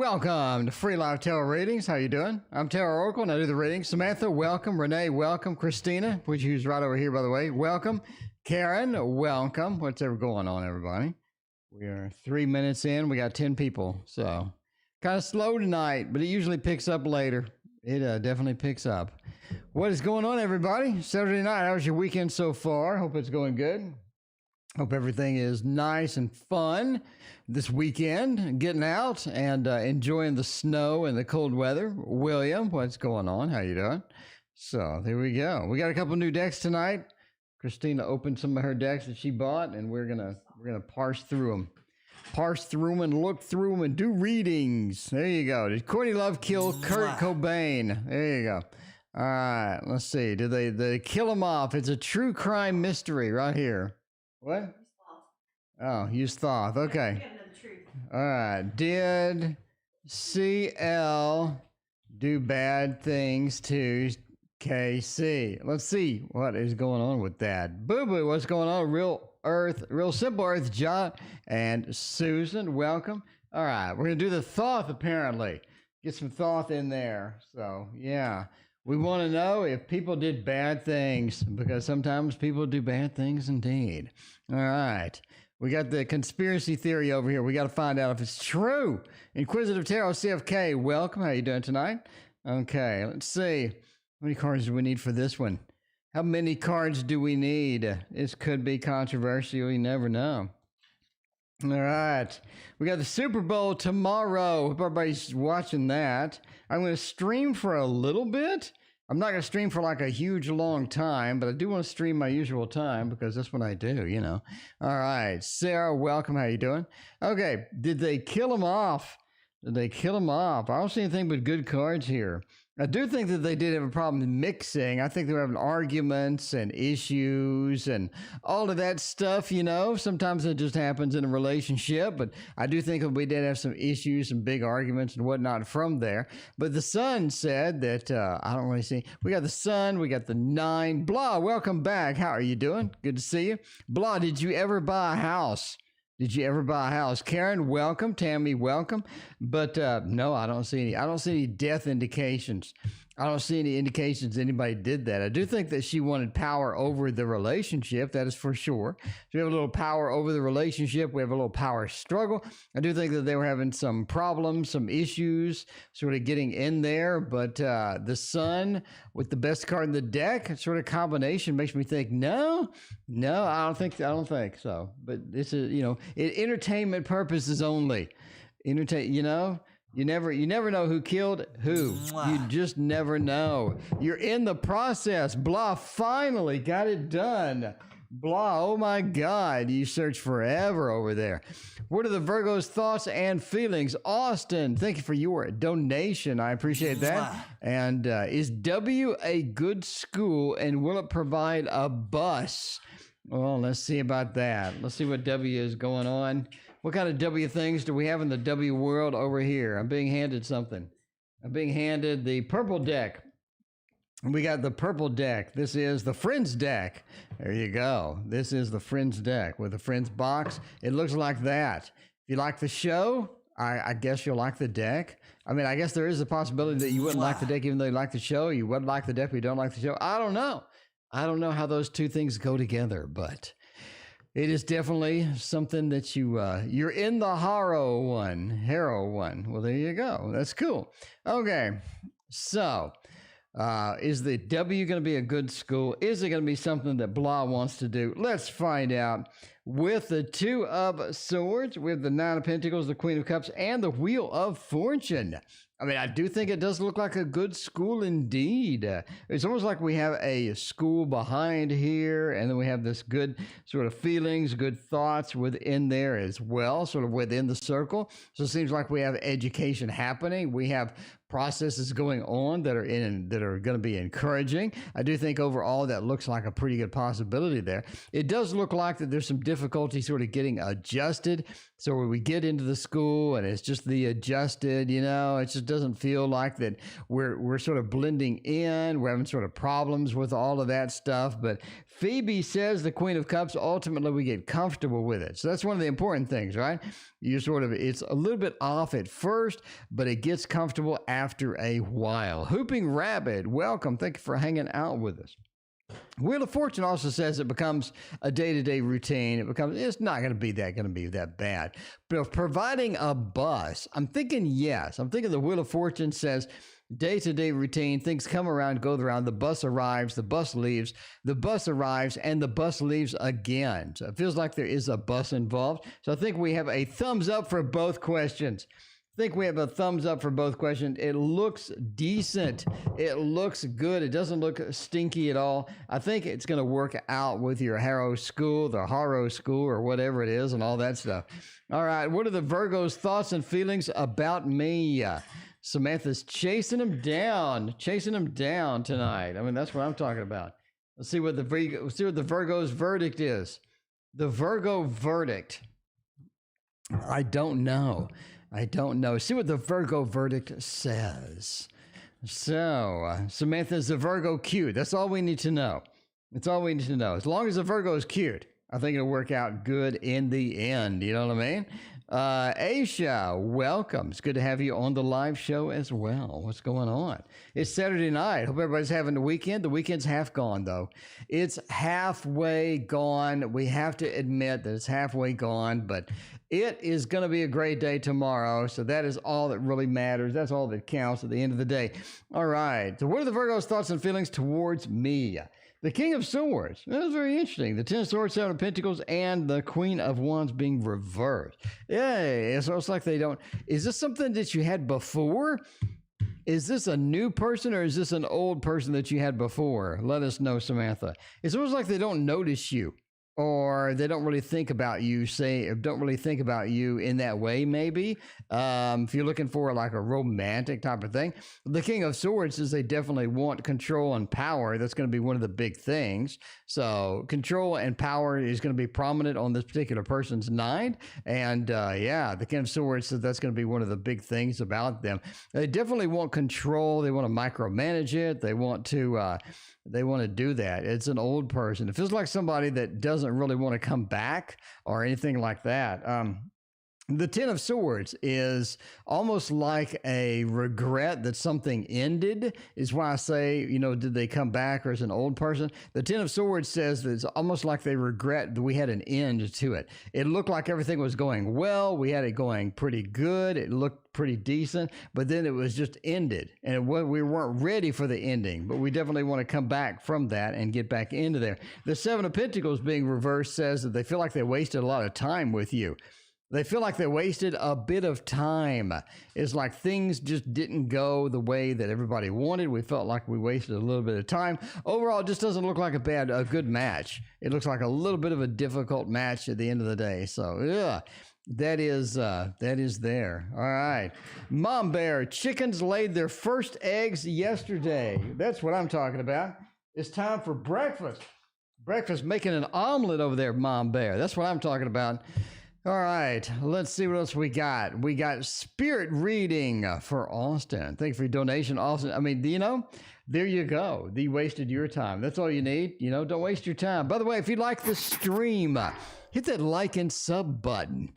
Welcome to Free Live Tarot Readings. How you doing? I'm Tarot Oracle and I do the readings. Samantha, welcome. Renee, welcome. Christina, who's right over here, by the way, welcome. Karen, welcome. What's ever going on, everybody? We are 3 minutes in. We got 10 people, so kind of slow tonight, but it usually picks up later. It definitely picks up. What is going on, everybody? Saturday night, how was your weekend so far? Hope it's going good. Hope everything is nice and fun this weekend, getting out and enjoying the snow and the cold weather. William, what's going on? How you doing? So there we go. We got a couple new decks tonight. Christina opened some of her decks that she bought, and we're gonna parse through them, and look through them and do readings. There you go. Did Courtney Love kill Kurt Cobain? There you go. All right, let's see. Did they kill him off? It's a true crime mystery right here. What? Oh, use Thoth. Okay. All right. Did CL do bad things to KC? Let's see what is going on with that. Boo Boo, what's going on? Real Simple Earth, John and Susan, welcome. All right. We're going to do the Thoth, apparently. Get some Thoth in there. So, yeah. We want to know if people did bad things, because sometimes people do bad things indeed. All right. We got the conspiracy theory over here. We got to find out if it's true. Inquisitive Tarot CFK, welcome. How you doing tonight? Okay, let's see. How many cards do we need for this one? How many cards do we need? This could be controversial. You never know. All right. We got the Super Bowl tomorrow. Hope everybody's watching that. I'm going to stream for a little bit. I'm not going to stream for like a huge long time, but I do want to stream my usual time because that's what I do, you know. All right. Sarah, welcome. How you doing? Okay. Did they kill him off? Did they kill him off? I don't see anything but good cards here. I do think that they did have a problem mixing. I think they were having arguments and issues and all of that stuff, you know. Sometimes it just happens in a relationship, but I do think that we did have some issues, some big arguments and whatnot from there. But the Sun said that, I don't really see. We got the Sun, we got the 9. Blah, welcome back. How are you doing? Good to see you. Blah, did you ever buy a house? Did you ever buy a house? Karen, welcome. Tammy, welcome. But no, I don't see any. I don't see any death indications. I don't see any indications anybody did that. I do think that she wanted power over the relationship. That is for sure. So we have a little power over the relationship. We have a little power struggle. I do think that they were having some problems, some issues, sort of getting in there. But the Sun with the best card in the deck, sort of combination makes me think, no, I don't think so. But this is, you know, entertainment purposes only. You know. You never know who killed who. You just never know. You're in the process. Blah, finally got it done. Blah, oh my God, you search forever over there. What are the Virgo's thoughts and feelings? Austin, thank you for your donation. I appreciate that. And is W a good school and will it provide a bus? Well, let's see about that. Let's see what W is going on. What kind of W things do we have in the W world over here? I'm being handed something. I'm being handed the purple deck. We got the purple deck. This is the Friends deck. There you go. This is the Friends deck with the Friends box. It looks like that. If you like the show, I guess you'll like the deck. I mean, I guess there is a possibility that you wouldn't like the deck even though you like the show. You would like the deck but you don't like the show. I don't know. I don't know how those two things go together, but it is definitely something that you're in the Harrow one. Well, there you go. That's cool. Okay, so is the W going to be a good school? Is it going to be something that Blah wants to do? Let's find out. With the 2 of Swords, with the 9 of Pentacles, the Queen of Cups, and the Wheel of Fortune. I mean, I do think it does look like a good school indeed. It's almost like we have a school behind here, and then we have this good sort of feelings, good thoughts within there as well, sort of within the circle. So it seems like we have education happening. We have processes going on that are going to be encouraging. I do think overall that looks like a pretty good possibility there. It does look like that there's some difficulty sort of getting adjusted. So when we get into the school and it's just the adjusted, you know, it just doesn't feel like that we're sort of blending in. We're having sort of problems with all of that stuff. But Phoebe says, the Queen of Cups, ultimately we get comfortable with it. So that's one of the important things, right? It's a little bit off at first, but it gets comfortable after a while. Hooping Rabbit, welcome. Thank you for hanging out with us. Wheel of Fortune also says it becomes a day-to-day routine. It's not going to be that bad. But providing a bus, I'm thinking yes. I'm thinking the Wheel of Fortune says day-to-day routine, things come around, go around, the bus arrives, the bus leaves, the bus arrives, and the bus leaves again. So it feels like there is a bus involved. So I think we have a thumbs up for both questions. I think we have a thumbs up for both questions. It looks decent. It looks good. It doesn't look stinky at all. I think it's going to work out with your Harrow School, the Harrow School, or whatever it is, and all that stuff. All right. What are the Virgo's thoughts and feelings about me? Samantha's chasing him down tonight. I mean, that's what I'm talking about. Let's see what the Virgo's verdict is. The Virgo verdict. I don't know. See what the Virgo verdict says. So, Samantha's the Virgo cute. That's all we need to know. As long as the Virgo is cute, I think it'll work out good in the end. You know what I mean? Aisha, welcome. It's good to have you on the live show as well. What's going on? It's Saturday night. Hope everybody's having the weekend. The weekend's half gone, though. It's halfway gone. We have to admit that it's halfway gone, but it is going to be a great day tomorrow. So that is all that really matters. That's all that counts at the end of the day. All right. So what are the Virgo's thoughts and feelings towards me? The King of Swords. That was very interesting. The Ten of Swords, Seven of Pentacles, and the Queen of Wands being reversed. Yay. It's almost like they don't. Is this something that you had before? Is this a new person or is this an old person that you had before? Let us know, Samantha. It's almost like they don't notice you. Or they don't really think about you, don't really think about you in that way, maybe. If you're looking for like a romantic type of thing. The King of Swords says they definitely want control and power. That's going to be one of the big things. So control and power is going to be prominent on this particular person's mind. And the King of Swords says that's going to be one of the big things about them. They definitely want control. They want to micromanage it. They want to do that. It's an old person. It feels like somebody that doesn't really want to come back or anything like that. The Ten of Swords is almost like a regret that something ended, is why I say, did they come back or is an old person? The Ten of Swords says that it's almost like they regret that we had an end to it. It looked like everything was going well. We had it going pretty good. It looked pretty decent, but then it was just ended. And we weren't ready for the ending, but we definitely want to come back from that and get back into there. The Seven of Pentacles being reversed says that they feel like they wasted a lot of time with you. They feel like they wasted a bit of time. It's like things just didn't go the way that everybody wanted. We felt like we wasted a little bit of time. Overall, it just doesn't look like a good match. It looks like a little bit of a difficult match at the end of the day. So, yeah. That is there. All right. Mom Bear, chickens laid their first eggs yesterday. That's what I'm talking about. It's time for breakfast. Breakfast, making an omelet over there, Mom Bear. That's what I'm talking about. All right, let's see what else we got. We got spirit reading for Austin. Thank you for your donation, Austin. I mean, there you go. You wasted your time. That's all you need. Don't waste your time. By the way, if you like the stream, hit that like and sub button.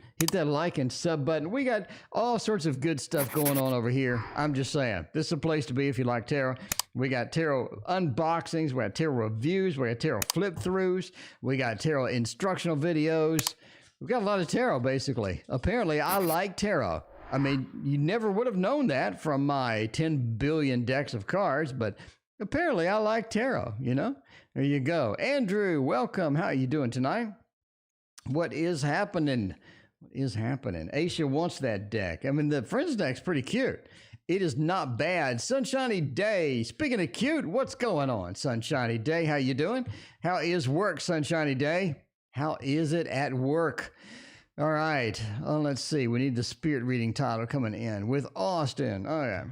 We got all sorts of good stuff going on over here. I'm just saying, this is a place to be if you like tarot. We got tarot unboxings. We got tarot reviews. We got tarot flip throughs. We got tarot instructional videos. We've got a lot of tarot, basically. Apparently, I like tarot. I mean, you never would have known that from my 10 billion decks of cards, but apparently I like tarot, There you go. Andrew, welcome. How are you doing tonight? What is happening? Aisha wants that deck. I mean, the Friends deck's pretty cute. It is not bad. Sunshiny Day. Speaking of cute, what's going on, Sunshiny Day? How you doing? How is work, Sunshiny Day? How is it at work? All right. Let's see. We need the spirit reading title coming in with Austin. Oh, yeah.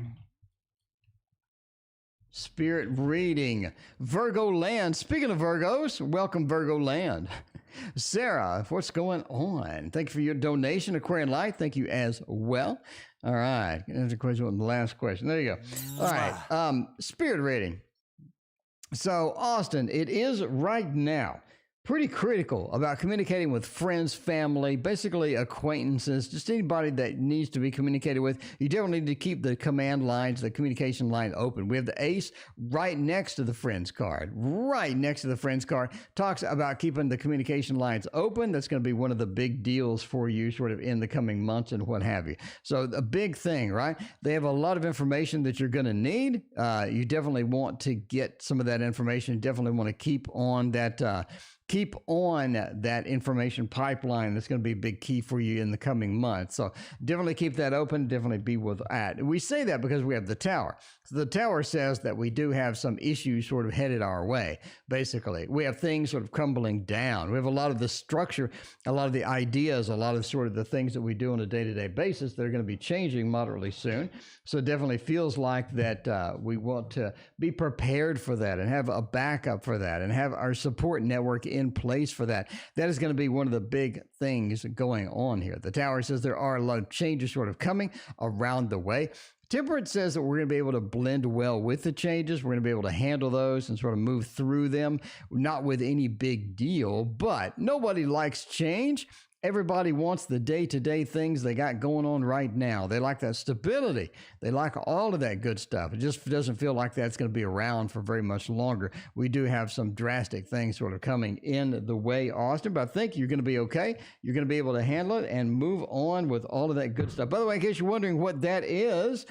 Spirit reading. Virgo Land. Speaking of Virgos, welcome Virgo Land. Sarah, what's going on? Thank you for your donation. Aquarian Light, thank you as well. All right. Answer question on the last question. There you go. All right. Spirit reading. So, Austin, it is right now pretty critical about communicating with friends, family, basically acquaintances, just anybody that needs to be communicated with. You definitely need to keep the command lines, the communication line open. We have the ace right next to the friends card. Right next to the friends card talks about keeping the communication lines open. That's going to be one of the big deals for you sort of in the coming months and what have you. So a big thing, right? They have a lot of information that you're going to need. You definitely want to get some of that information. You definitely want to keep on that information pipeline. That's going to be a big key for you in the coming months. So definitely keep that open. Definitely be with that. We say that because we have the tower. So the tower says that we do have some issues sort of headed our way. Basically, we have things sort of crumbling down. We have a lot of the structure, a lot of the ideas, a lot of sort of the things that we do on a day-to-day basis that are going to be changing moderately soon. So it definitely feels like that we want to be prepared for that and have a backup for that and have our support network in place for that. That is going to be one of the big things going on here. The tower says there are a lot of changes sort of coming around the way. Temperance says that we're going to be able to blend well with the changes. We're going to be able to handle those and sort of move through them, not with any big deal, but nobody likes change. Everybody wants the day-to-day things they got going on right now. They like that stability. They like all of that good stuff. It just doesn't feel like that's going to be around for very much longer. We do have some drastic things sort of coming in the way, Austin, but I think you're going to be okay. You're going to be able to handle it and move on with all of that good stuff. By the way, in case you're wondering what that is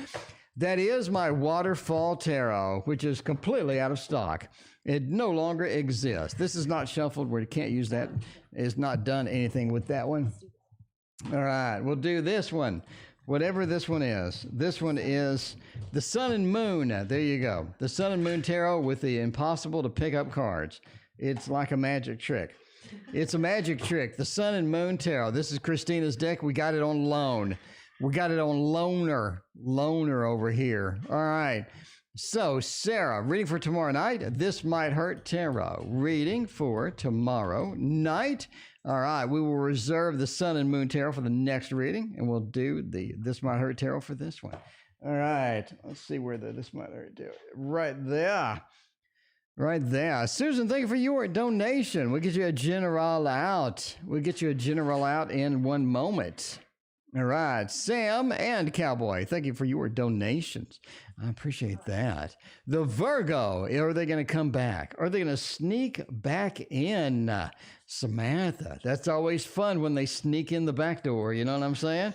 my waterfall tarot, which is completely out of stock. It no longer exists. This is not shuffled where you can't use that. It's not done anything with that one. All right, we'll do this one. Whatever this one is. This one is the Sun and Moon. There you go. The Sun and Moon Tarot with the impossible to pick up cards. It's like a magic trick. It's a magic trick. The Sun and Moon Tarot. This is Christina's deck. We got it on loan. We got it on loaner over here. All right. So, Sarah, reading for tomorrow night. This Might Hurt Tarot. Reading for tomorrow night. All right. We will reserve the Sun and Moon Tarot for the next reading, and we'll do the This Might Hurt Tarot for this one. All right. Let's see where the This Might Hurt Tarot. Right there. Right there. Susan, thank you for your donation. We'll get you a general out. We'll get you a general out in one moment. All right, Sam and Cowboy, thank you for your donations. I appreciate that. The Virgo, are they going to come back? Are they going to sneak back in? Samantha, that's always fun when they sneak in the back door, you know what I'm saying?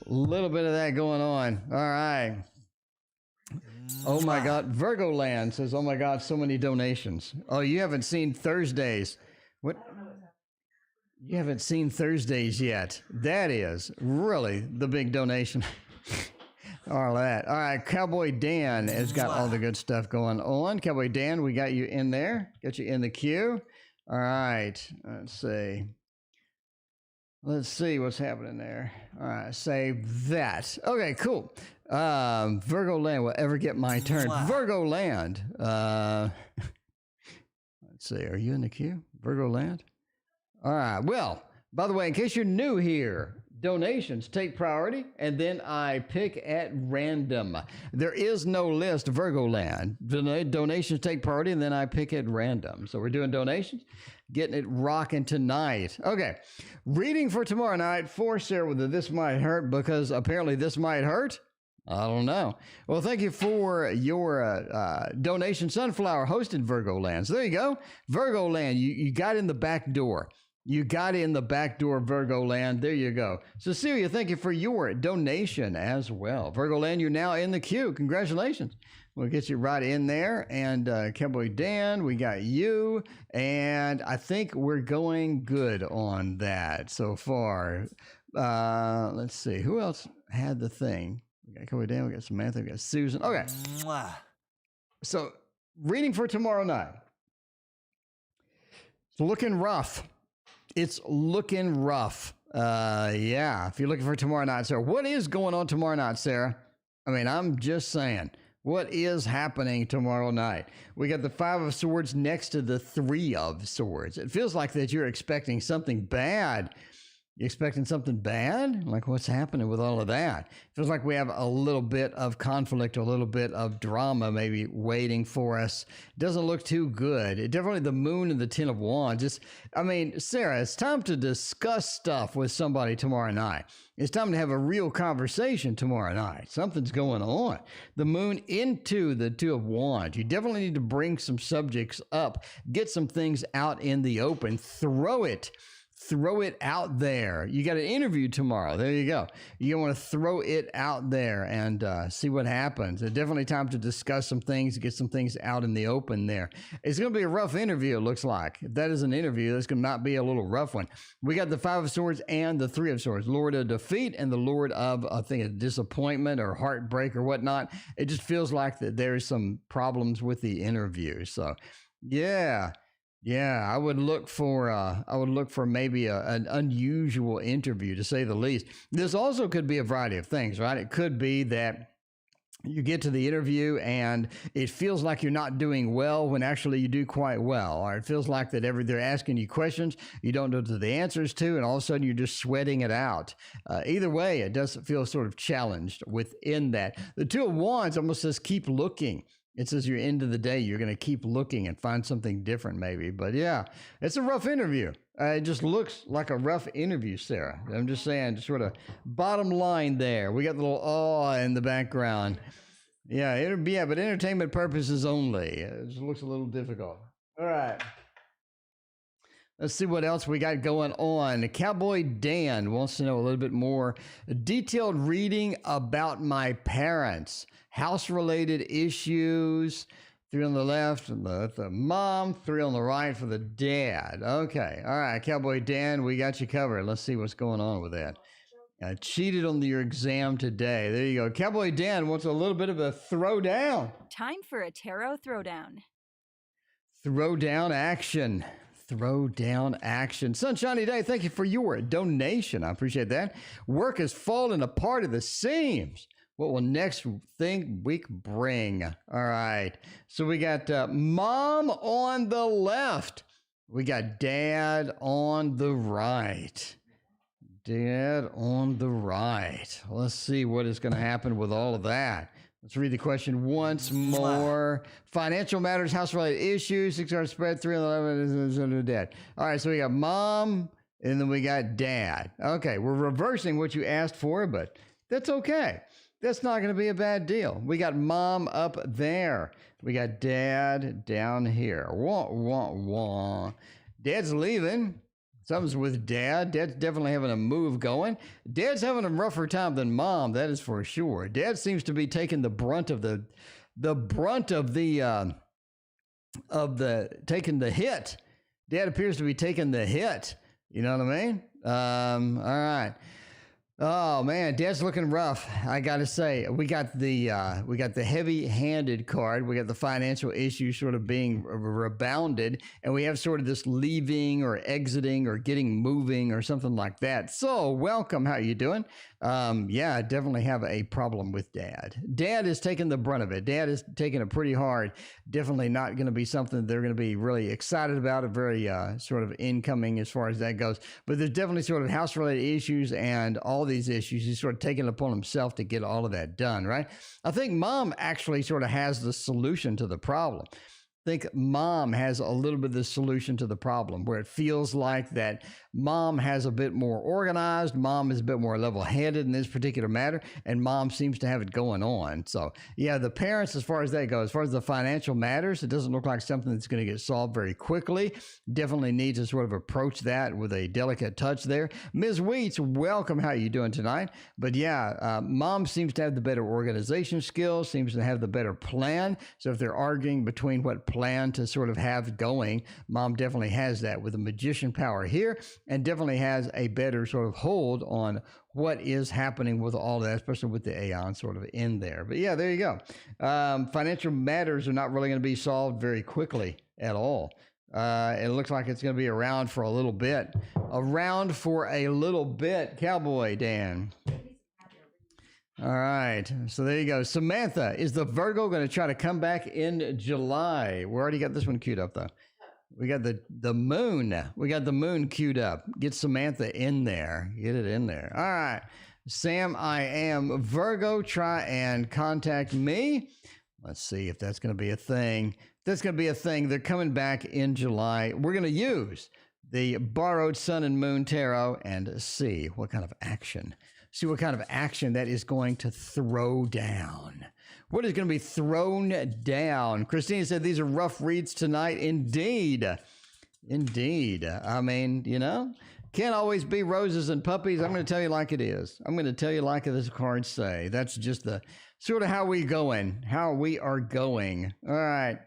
A little bit of that going on. All right. Oh my God, Virgo Land says, oh my God, so many donations. Oh, you haven't seen Thursdays. What? You haven't seen Thursdays yet. That is really the big donation. All that. All right, Cowboy Dan has got all the good stuff going on. Cowboy Dan, we got you in there. Got you in the queue. All right, let's see. Let's see what's happening there. All right, save that. Okay, cool. Virgo Land will ever get my turn. Virgo Land. Let's see, are you in the queue? Virgo Land? All right. Well, by the way, in case you're new here, donations take priority, and then I pick at random. There is no list, Virgo Land. Donations take priority, and then I pick at random. So we're doing donations, getting it rocking tonight. Okay. Reading for tomorrow night for Sarah with the This Might Hurt, because apparently this might hurt. I don't know. Well, thank you for your donation. Sunflower hosted Virgo Land. So there you go. Virgo Land, you got in the back door. You got in the back door, Virgo Land. There you go. Cecilia, thank you for your donation as well. Virgo Land, you're now in the queue. Congratulations. We'll get you right in there. And Cowboy Dan, we got you. And I think we're going good on that so far. Let's see. Who else had the thing? We got Cowboy Dan, we got Samantha, we got Susan. Okay. So, reading for tomorrow night. It's looking rough. It's looking rough. Yeah, if you're looking for tomorrow night, Sarah. What is going on tomorrow night, Sarah? I mean, I'm just saying. What is happening tomorrow night? We got the Five of Swords next to the Three of Swords. It feels like that you're expecting something bad. You expecting something bad? Like what's happening with all of that? Feels like we have a little bit of conflict, a little bit of drama maybe waiting for us. Doesn't look too good. Definitely the Moon and the Ten of Wands. Sarah, it's time to discuss stuff with somebody tomorrow night. It's time to have a real conversation tomorrow night. Something's going on. The Moon into the Two of Wands. You definitely need to bring some subjects up, get some things out in the open, throw it out there. You got an interview tomorrow. There you go. You want to throw it out there and see what happens. It's definitely time to discuss some things, get some things out in the open there. It's going to be a rough interview, it looks like. If that is an interview, that's going to not be a little rough one. We got the Five of Swords and the Three of Swords. Lord of Defeat and the Lord of, I think, a disappointment or heartbreak or whatnot. It just feels like that there's some problems with the interview. So, yeah. Yeah, I would look for maybe an unusual interview, to say the least. This also could be a variety of things, right? It could be that you get to the interview and it feels like you're not doing well when actually you do quite well. Or it feels like that they're asking you questions you don't know the answers to, and all of a sudden you're just sweating it out. Either way, it does feel sort of challenged within that. The Two of Wands almost says keep looking. It says your end of the day, you're going to keep looking and find something different maybe. But yeah, it's a rough interview. It just looks like a rough interview, Sarah. I'm just saying, just sort of bottom line there. We got the little awe in the background. Yeah, but entertainment purposes only. It just looks a little difficult. All right. Let's see what else we got going on. Cowboy Dan wants to know a little bit more detailed reading about my parents. House-related issues, 3 on the left, the mom, 3 on the right for the dad. Okay, all right, Cowboy Dan, we got you covered. Let's see what's going on with that. I cheated on your exam today. There you go. Cowboy Dan wants a little bit of a throwdown. Time for a tarot throwdown. Throwdown action. Throwdown action. Sunshiny Day, thank you for your donation. I appreciate that. Work is falling apart at the seams. What will next week bring? All right. So we got mom on the left. We got dad on the right. Dad on the right. Let's see what is going to happen with all of that. Let's read the question once more. Financial matters, house-related issues, 6 spread, 3 on the 11, dad. All right, so we got mom, and then we got dad. Okay, we're reversing what you asked for, but that's okay. That's not going to be a bad deal. We got mom up there. We got dad down here. Wah, wah, wah. Dad's leaving. Something's with dad. Dad's definitely having a move going. Dad's having a rougher time than mom, that is for sure. Dad seems to be taking the brunt of taking the hit. Dad appears to be taking the hit. You know what I mean? All right. Oh man, Dad's looking rough. I gotta say, we got the heavy-handed card. We got the financial issues sort of being rebounded, and we have sort of this leaving or exiting or getting moving or something like that. So, welcome. How you doing? Yeah, I definitely have a problem with Dad. Dad is taking the brunt of it. Dad is taking it pretty hard. Definitely not going to be something they're going to be really excited about. A very sort of incoming as far as that goes. But there's definitely sort of house-related issues and all these issues. He's sort of taking it upon himself to get all of that done, right? I think mom actually sort of has the solution to the problem. I think mom has a little bit of the solution to the problem, where it feels like that mom has a bit more organized, mom is a bit more level-headed in this particular matter, and mom seems to have it going on. So, yeah, the parents, as far as that goes, as far as the financial matters, it doesn't look like something that's going to get solved very quickly. Definitely needs to sort of approach that with a delicate touch there. Ms. Wheats, welcome. How are you doing tonight? But, yeah, mom seems to have the better organization skills, seems to have the better plan. So if they're arguing between what plan to sort of have going, mom definitely has that with the magician power here, and definitely has a better sort of hold on what is happening with all that, especially with the Aeon sort of in there. But yeah, there you go. Financial matters are not really going to be solved very quickly at all. It looks like it's going to be around for a little bit. Cowboy Dan. All right. So there you go. Samantha, is the Virgo going to try to come back in July? We already got this one queued up, though. We got the moon. We got the moon queued up. Get Samantha in there. Get it in there. All right. Sam, I am Virgo. Try and contact me. Let's see if that's going to be a thing. That's going to be a thing. They're coming back in July. We're going to use the borrowed sun and moon tarot and see what kind of action. See what kind of action that is going to throw down. What is going to be thrown down? Christina said these are rough reads tonight. Indeed. Indeed. I mean, you know, can't always be roses and puppies. I'm going to tell you like it is. I'm going to tell you like this cards say. That's just the sort of how we are going. All right.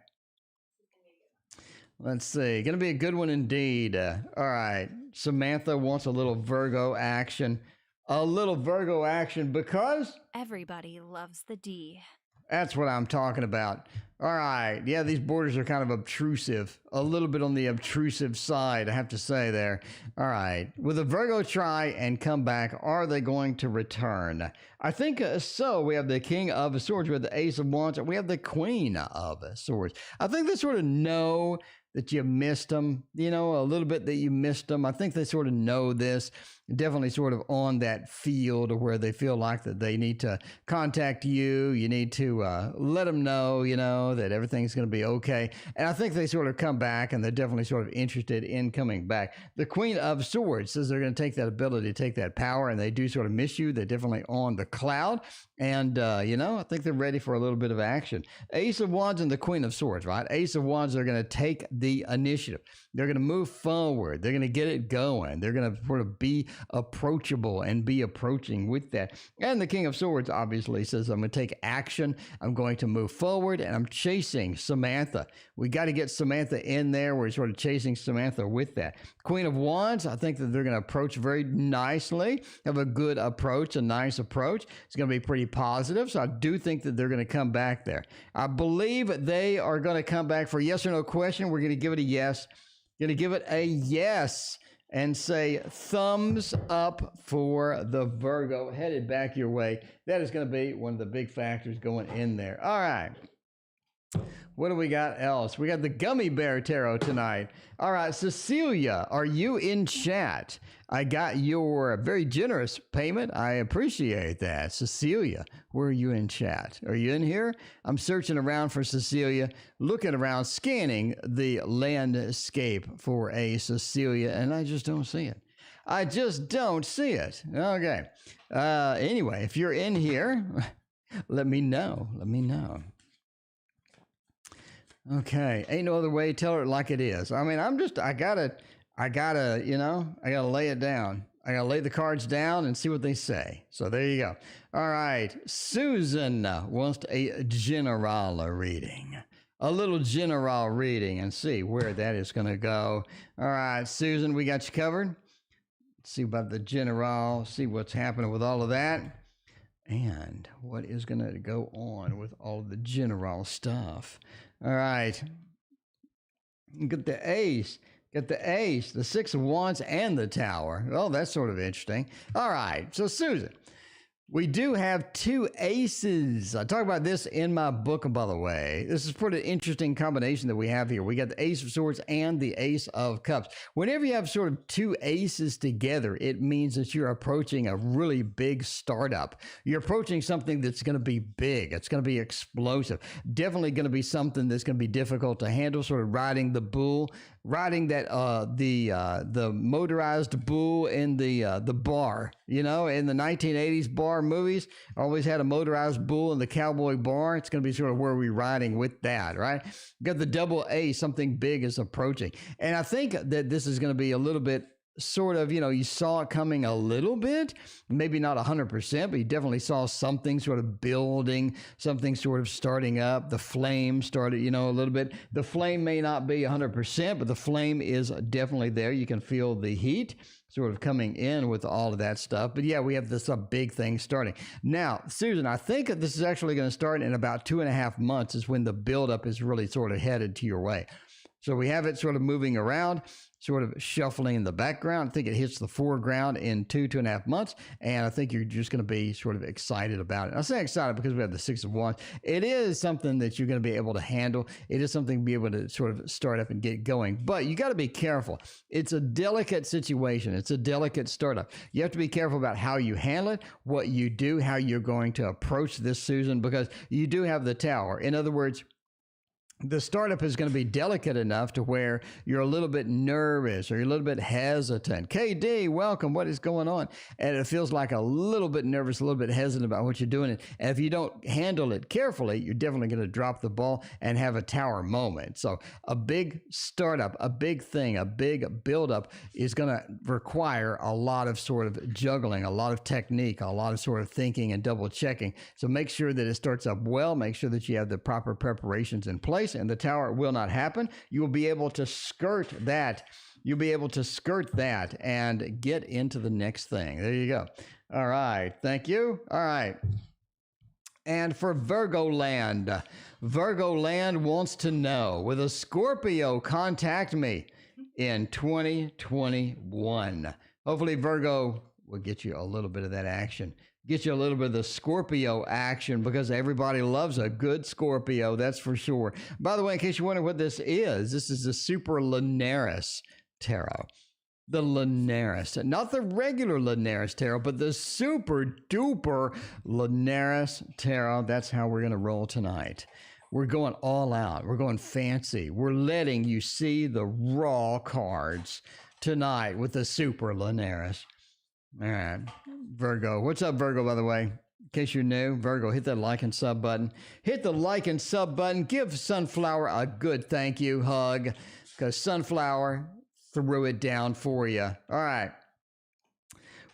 Let's see. Going to be a good one indeed. All right. Samantha wants a little Virgo action. A little Virgo action because Everybody loves the D. that's what I'm talking about. All right. Yeah, these borders are kind of obtrusive. A little bit on the obtrusive side, I have to say there. All right. Will the Virgo try and come back? Are they going to return? I think so. We have the King of Swords. We have the Ace of Wands. We have the Queen of Swords. I think they sort of know that you missed them, you know, a little bit that you missed them. I think they sort of know this, definitely sort of on that field where they feel like that they need to contact you. You need to let them know, you know, that everything's going to be okay. And I think they sort of come back and they're definitely sort of interested in coming back. The Queen of Swords says they're going to take that ability, take that power, and they do sort of miss you. They're definitely on the cloud. And, you know, I think they're ready for a little bit of action. Ace of Wands and the Queen of Swords, right? Ace of Wands are going to take the initiative. They're going to move forward. They're going to get it going. They're going to sort of be approachable and be approaching with that. And the King of Swords obviously says, I'm going to take action. I'm going to move forward, and I'm chasing Samantha. We got to get Samantha in there. We're sort of chasing Samantha with that. Queen of Wands, I think that they're going to approach very nicely, have a good approach, a nice approach. It's going to be pretty positive. So I do think that they're going to come back there. I believe they are going to come back for a yes or no question. We're going to give it a yes. Going to give it a yes and say thumbs up for the Virgo headed back your way. That is going to be one of the big factors going in there. All right. What do we got else? We got the Gummy Bear Tarot tonight. All right, Cecilia, are you in chat? I got your very generous payment. I appreciate that. Cecilia, where are you in chat? Are you in here? I'm searching around for Cecilia, looking around, scanning the landscape for a Cecilia, and I just don't see it. I just don't see it. Okay. Anyway, if you're in here, let me know. Let me know. Okay, ain't no other way. Tell her it like it is. I mean, I gotta, you know, I gotta lay it down. I gotta lay the cards down and see what they say. So there you go. All right, Susan wants a general reading. A little general reading and see where that is gonna go. All right, Susan, we got you covered. Let's see about the general, see what's happening with all of that. And what is going to go on with all the general stuff. All right. Get the ace. Get the ace, the Six of Wands, and the Tower. Oh, that's sort of interesting. All right. So, Susan, we do have two aces. I talk about this in my book, by the way. This is pretty interesting combination that we have here. We got the Ace of Swords and the Ace of Cups. Whenever you have sort of two aces together, it means that you're approaching a really big startup. You're approaching something that's going to be big. It's going to be explosive. Definitely going to be something that's going to be difficult to handle, sort of riding the bull. Riding that the motorized bull in the bar, you know, in the 1980s bar movies, always had a motorized bull in the cowboy bar. It's going to be sort of where we're riding with that, right? Got the double A, something big is approaching. And I think that this is going to be a little bit sort of, you know, you saw it coming a little bit, maybe not 100%, but you definitely saw something sort of building, something sort of starting up. The flame started, you know, a little bit. The flame may not be 100%, but the flame is definitely there. You can feel the heat sort of coming in with all of that stuff. But yeah, we have this big thing starting. Now, Susan, I think that this is actually going to start in about 2.5 months is when the buildup is really sort of headed to your way. So we have it sort of moving around, sort of shuffling in the background. I think it hits the foreground in 2.5 months. And I think you're just going to be sort of excited about it. I say excited because we have the Six of Wands. It is something that you're going to be able to handle. It is something to be able to sort of start up and get going. But you got to be careful. It's a delicate situation. It's a delicate startup. You have to be careful about how you handle it, what you do, how you're going to approach this, Susan, because you do have the Tower. In other words, the startup is going to be delicate enough to where you're a little bit nervous or you're a little bit hesitant. KD, welcome. What is going on? And it feels like a little bit nervous, a little bit hesitant about what you're doing. And if you don't handle it carefully, you're definitely going to drop the ball and have a Tower moment. So a big startup, a big thing, a big buildup is going to require a lot of sort of juggling, a lot of technique, a lot of sort of thinking and double checking. So make sure that it starts up well. Make sure that you have the proper preparations in place. And the Tower will not happen. You will be able to skirt that. You'll be able to skirt that and get into the next thing. There you go. All right. Thank you. All right. And for Virgo land wants to know, will a Scorpio contact me in 2021? Hopefully Virgo will get you a little bit of that action. Get you a little bit of the Scorpio action because everybody loves a good Scorpio, that's for sure. By the way, in case you wonder what this is the Super Lunaris Tarot. The Lunaris, not the regular Lunaris Tarot, but the super duper Lunaris Tarot. That's how we're going to roll tonight. We're going all out. We're going fancy. We're letting you see the raw cards tonight with the Super Lunaris. All right, Virgo. What's up, Virgo, by the way? In case you're new, Virgo, hit that like and sub button. Hit the like and sub button. Give Sunflower a good thank you hug because Sunflower threw it down for you. All right.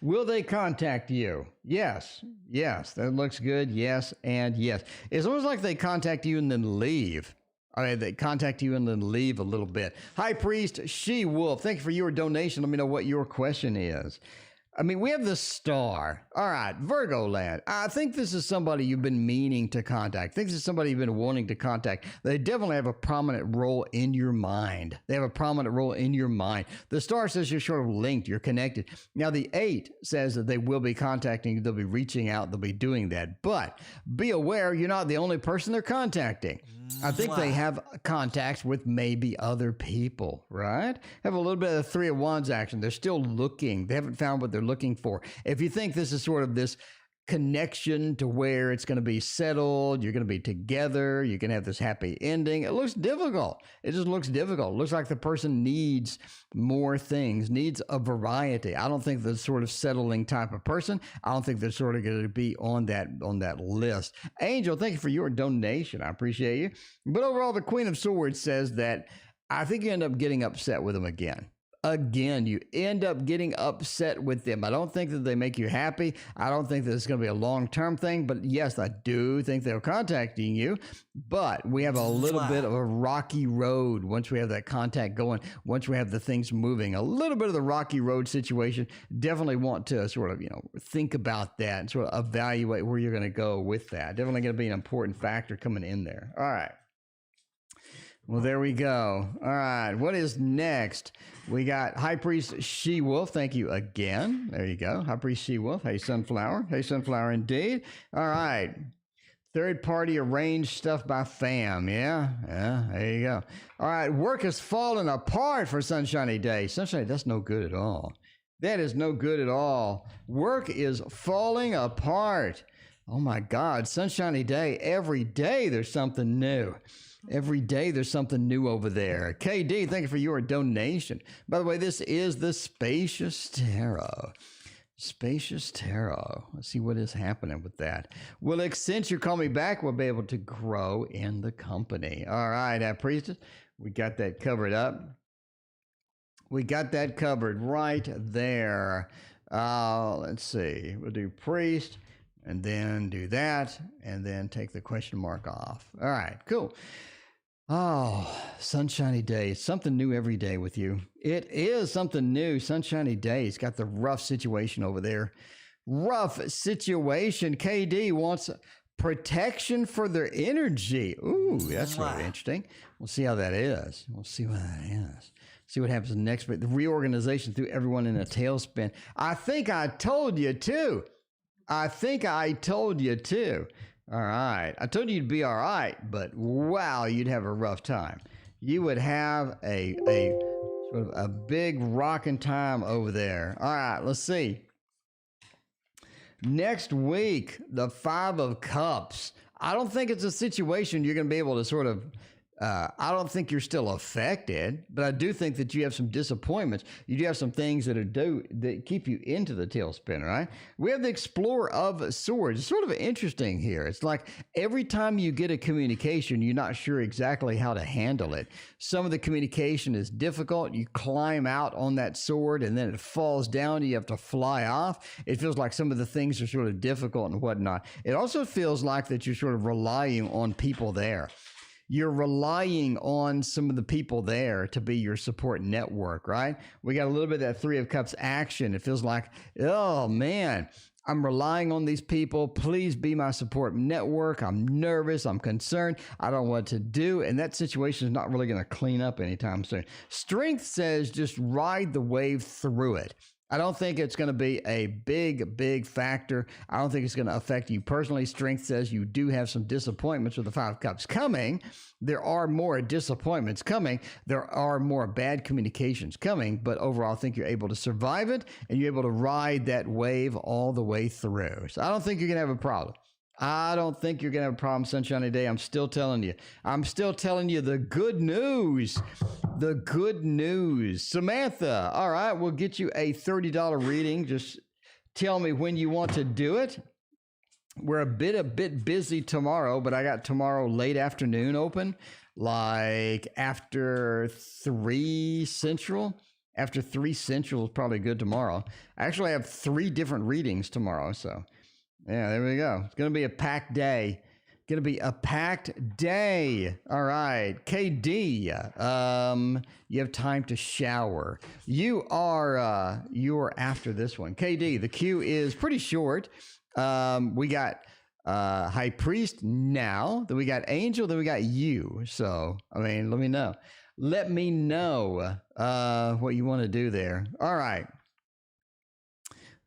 Will they contact you? Yes. Yes. That looks good. Yes and yes. It's almost like they contact you and then leave. All right, they contact you and then leave a little bit. High Priest She-Wolf, thank you for your donation. Let me know what your question is. I mean, we have the Star. All right, Virgo land. I think this is somebody you've been meaning to contact. I think this is somebody you've been wanting to contact. They definitely have a prominent role in your mind. They have a prominent role in your mind. The Star says you're sort of linked, you're connected. Now, the 8 says that they will be contacting you, they'll be reaching out, they'll be doing that. But be aware, you're not the only person they're contacting. I think they have contacts with maybe other people, right? Have a little bit of the Three of Wands action. They're still looking. They haven't found what they're looking for. If you think this is sort of this connection to where it's going to be settled, you're going to be together, you can have this happy ending, it looks difficult. It just looks difficult. It looks like the person needs more things, needs a variety. I don't think they're the sort of settling type of person. I don't think they're sort of going to be on that list. Angel, thank you for your donation. I appreciate you. But overall, the Queen of Swords says that I think you end up getting upset with them again. You end up getting upset with them. I don't think that they make you happy. I don't think that it's going to be a long-term thing. But yes, I do think they're contacting you. But we have a little bit of a rocky road once we have that contact going, once we have the things moving. A little bit of the rocky road situation. Definitely want to sort of, think about that and sort of evaluate where you're going to go with that. Definitely going to be an important factor coming in there. All right. Well, there we go. All right. What is next? We got High Priest She-Wolf. Thank you again. There you go. High Priest She-Wolf. Hey, Sunflower. Hey, Sunflower indeed. All right. Third party arranged stuff by fam. Yeah. There you go. All right. Work is falling apart for Sunshiny Day. Sunshiny, that's no good at all. That is no good at all. Work is falling apart. Oh my God. Sunshiny Day. Every day there's something new. Every day there's something new over there. KD, thank you for your donation. By the way, this is the Spacious Tarot. Spacious Tarot. Let's see what is happening with that. Well, since you call me back, we'll be able to grow in the company. All right, Priestess, we got that covered up. We got that covered right there. Let's see. We'll do Priest. And then do that, and then take the question mark off. All right, cool. Oh, Sunshiny Day. Something new every day with you. It is something new. Sunshiny Day. It's got the rough situation over there. Rough situation. KD wants protection for their energy. Ooh, that's really interesting. We'll see how that is. We'll see what that is. See what happens next. But the reorganization threw everyone in a tailspin. I think I told you too. All right. I told you you'd be all right, but wow, you'd have a rough time. You would have a sort of a big rocking time over there. All right, let's see. Next week, the Five of Cups. I don't think it's a situation you're going to be able to sort of, I don't think you're still affected, but I do think that you have some disappointments. You do have some things that keep you into the tailspin, right? We have the Explorer of Swords. It's sort of interesting here. It's like every time you get a communication, you're not sure exactly how to handle it. Some of the communication is difficult. You climb out on that sword and then it falls down. You have to fly off. It feels like some of the things are sort of difficult and whatnot. It also feels like that you're sort of relying on people there. You're relying on some of the people there to be your support network, right? We got a little bit of that Three of Cups action. It feels like, oh man, I'm relying on these people. Please be my support network. I'm nervous. I'm concerned. I don't know what to do. And that situation is not really going to clean up anytime soon. Strength says just ride the wave through it. I don't think it's going to be a big factor. I don't think it's going to affect you personally. Strength says you do have some disappointments with the Five of Cups coming. There are more disappointments coming. There are more bad communications coming. But overall, I think you're able to survive it and you're able to ride that wave all the way through. So I don't think you're going to have a problem. I don't think you're going to have a problem, Sunshiny Day. I'm still telling you. The good news. The good news. Samantha, all right, we'll get you a $30 reading. Just tell me when you want to do it. We're a bit busy tomorrow, but I got tomorrow late afternoon open, like after 3 Central. After 3 Central is probably good tomorrow. I actually have 3 different readings tomorrow, so... yeah, there we go. It's going to be a packed day. All right. KD, you have time to shower. You are after this one. KD, the queue is pretty short. We got High Priest now, then we got Angel, then we got you. So, I mean, let me know. What you want to do there. All right.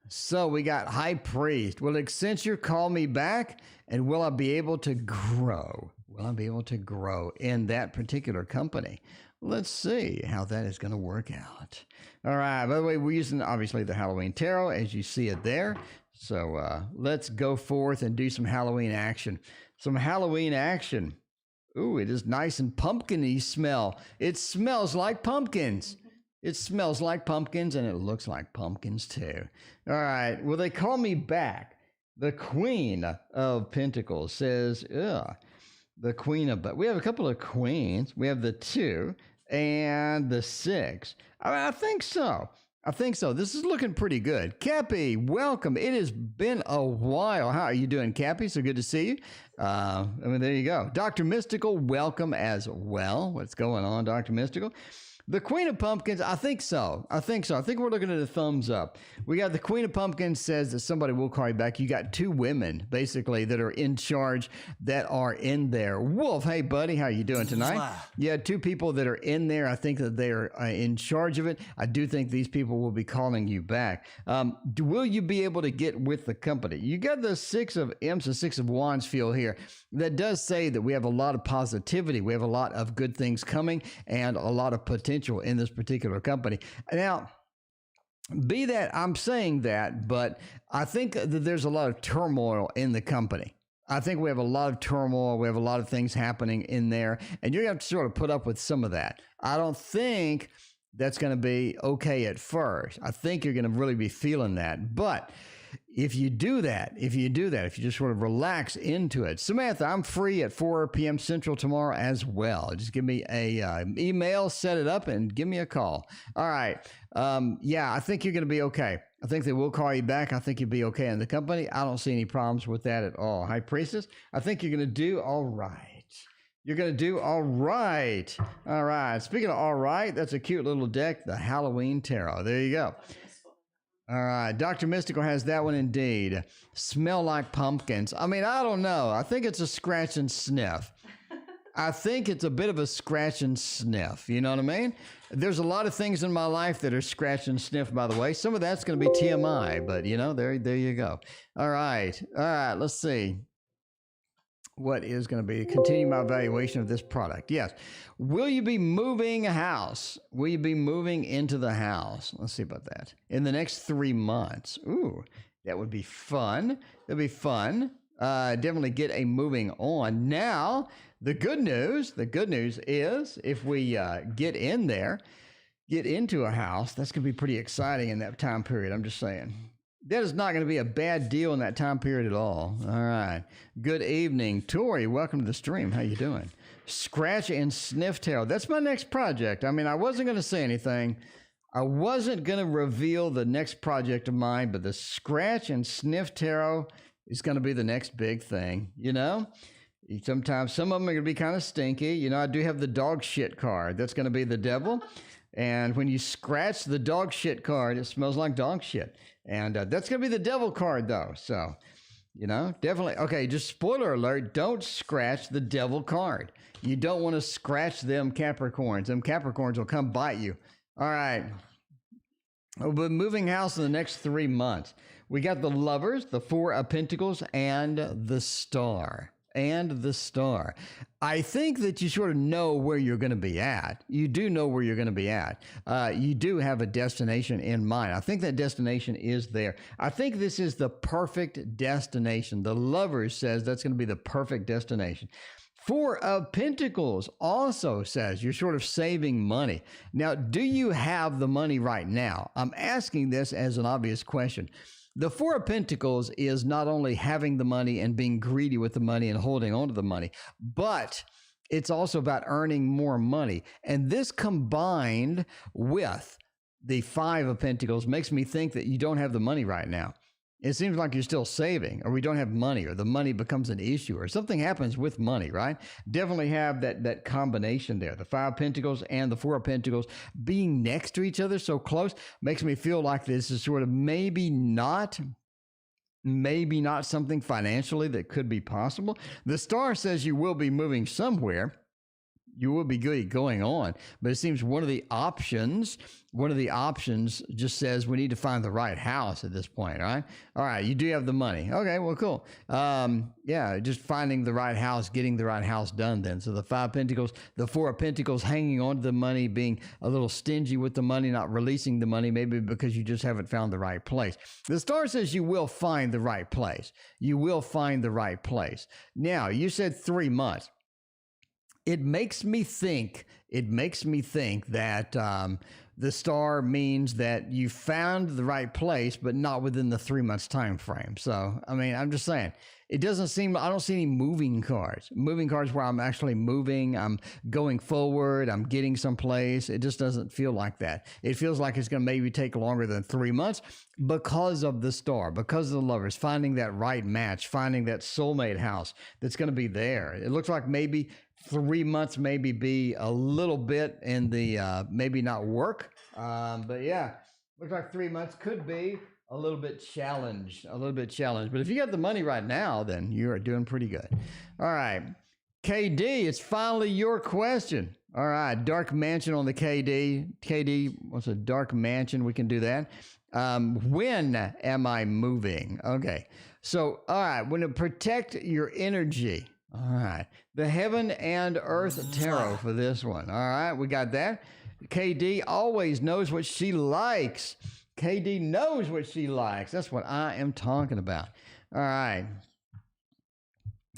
So we got High Priest. Will Accenture call me back? And will I be able to grow? In that particular company? Let's see how that is going to work out. All right. By the way, we're using obviously the Halloween Tarot as you see it there. So let's go forth and do some Halloween action. Ooh, it is nice and pumpkin-y smell. It smells like pumpkins. It smells like pumpkins, and it looks like pumpkins, too. All right. Will they call me back? The Queen of Pentacles says, ugh. The Queen of... But we have a couple of queens. We have the 2 and the 6. I think so. This is looking pretty good. Cappy, welcome. It has been a while. How are you doing, Cappy? So good to see you. There you go. Dr. Mystical, welcome as well. What's going on, Dr. Mystical? The Queen of Pumpkins, I think so. I think we're looking at a thumbs up. We got the Queen of Pumpkins says that somebody will call you back. You got 2 women, basically, that are in charge, that are in there. Wolf, hey, buddy, how you doing tonight? You had 2 people that are in there. I think that they are in charge of it. I do think these people will be calling you back. Will you be able to get with the company? You got the 6 of Imps and 6 of Wands feel here. That does say that we have a lot of positivity. We have a lot of good things coming and a lot of potential in this particular company. Now, be that I'm saying that, but I think that there's a lot of turmoil in the company. I think we have a lot of turmoil. We have a lot of things happening in there, and you're going to have to sort of put up with some of that. I don't think that's going to be okay at first. I think you're going to really be feeling that. But if you do that, if you just sort of relax into it. Samantha, I'm free at 4 p.m. Central tomorrow as well. Just give me a email, set it up, and give me a call. All right. Yeah, I think you're going to be okay. I think they will call you back. I think you'll be okay in the company. I don't see any problems with that at all. High Priestess, I think you're going to do all right. You're going to do all right. All right. Speaking of all right, that's a cute little deck, the Halloween Tarot. There you go. All right. Dr. Mystical has that one indeed. Smell like pumpkins. I mean, I don't know. I think it's a scratch and sniff. I think it's a bit of a scratch and sniff. You know what I mean? There's a lot of things in my life that are scratch and sniff, by the way. Some of that's going to be TMI, but there you go. All right. Let's see. What is going to be? Continue my evaluation of this product. Yes. Will you be moving a house? Will you be moving into the house? Let's see about that. In the next 3 months. Ooh, that would be fun. That'd be fun. Definitely get a moving on. Now, the good news is if we get in there, get into a house, that's going to be pretty exciting in that time period. I'm just saying. That is not going to be a bad deal in that time period at all. All right. Good evening. Tori, welcome to the stream. How you doing? Scratch and Sniff Tarot. That's my next project. I mean, I wasn't going to say anything. I wasn't going to reveal the next project of mine, but the Scratch and Sniff Tarot is going to be the next big thing. Sometimes some of them are going to be kind of stinky. I do have the dog shit card. That's going to be the devil. And when you scratch the dog shit card, it smells like dog shit. And that's going to be the devil card, though. So, definitely. Okay, just spoiler alert, don't scratch the devil card. You don't want to scratch them Capricorns. Them Capricorns will come bite you. All right. We'll be moving house in the next 3 months. We got the Lovers, the Four of Pentacles, and the Star. I think that you sort of know where you're going to be at. You do know where you're going to be at. You do have a destination in mind. I think that destination is there. I think this is the perfect destination. The Lovers says that's going to be the perfect destination. Four of Pentacles also says you're sort of saving money. Now, do you have the money right now? I'm asking this as an obvious question. The Four of Pentacles is not only having the money and being greedy with the money and holding on to the money, but it's also about earning more money. And this combined with the Five of Pentacles makes me think that you don't have the money right now. It seems like you're still saving, or we don't have money, or the money becomes an issue, or something happens with money, right? Definitely have that combination there. The Five of Pentacles and the Four of Pentacles being next to each other so close makes me feel like this is sort of maybe not something financially that could be possible. The Star says you will be moving somewhere. You will be good going on, but it seems one of the options just says we need to find the right house at this point. All right. You do have the money. Okay, well, cool. Just finding the right house, getting the right house done then. So the Five of Pentacles, the Four of Pentacles, hanging on to the money, being a little stingy with the money, not releasing the money, maybe because you just haven't found the right place. The Star says you will find the right place. You will find the right place. Now, you said 3 months. It makes me think that the Star means that you found the right place, but not within the 3 months time frame. So, I mean, I'm just saying, I don't see any moving cards where I'm actually moving, I'm going forward, I'm getting someplace. It just doesn't feel like that. It feels like it's going to maybe take longer than 3 months because of the Star, because of the Lovers, finding that right match, finding that soulmate house that's going to be there. It looks like maybe 3 months maybe be a little bit in the maybe not work. But yeah, looks like 3 months could be a little bit challenged. But if you got the money right now, then you are doing pretty good. All right. KD, it's finally your question. All right. Dark Mansion on the KD. KD, what's a dark mansion? We can do that. When am I moving? Okay. So, all right. When to protect your energy. All right. The Heaven and Earth Tarot for this one. All right. We got that. KD always knows what she likes. KD knows what she likes. That's what I am talking about. All right.